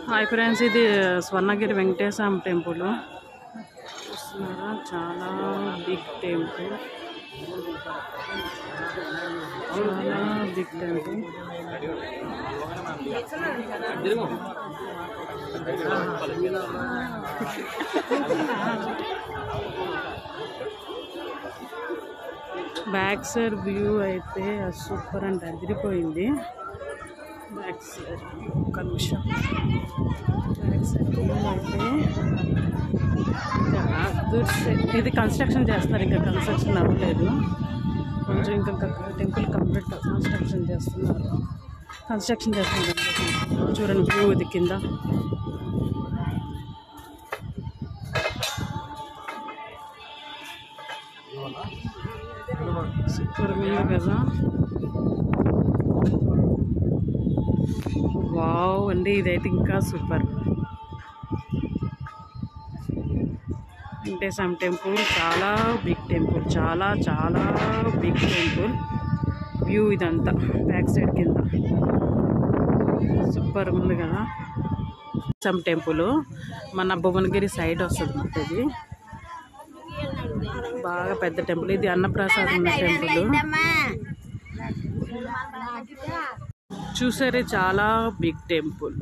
Hi friends, ఇది Swarnagiri Venkateswara temple చూస్తున్నారా. చాలా బిగ్ టెంపుల్, చాలా big temple. Back side view అయితే సూపర్ అంటే అదిరిపోయింది. బ్యాక్ సైడ్ ఒక్క నిమిషం. బ్యాక్ సైడ్ వ్యూ అయితే ఇది కన్స్ట్రక్షన్ చేస్తున్నారు, ఇంకా కన్స్ట్రక్షన్ అవ్వలేదు. కొంచెం ఇంకా టెంపుల్ కంప్లీట్ కన్స్ట్రక్షన్ చేస్తున్నారు. చూడండి వ్యూ ఇది కింద. సూపర్ ఉంది కదా. వావ్ అండి, ఇదైతే ఇంకా సూపర్. వెంకటేశ్వర టెంపుల్ చాలా బిగ్ టెంపుల్, చాలా చాలా బిగ్ టెంపుల్. వ్యూ ఇదంతా బ్యాక్ సైడ్ కింద సూపర్ ఉంది కదా. సమ్ టెంపుల్ మన భువనగిరి సైడ్ వస్తుంది. ఇది బాగా పెద్ద టెంపుల్. ఇది అన్నప్రసాదం ఉన్న టెంపుల్. చూసారే, చాలా బిగ్ టెంపుల్.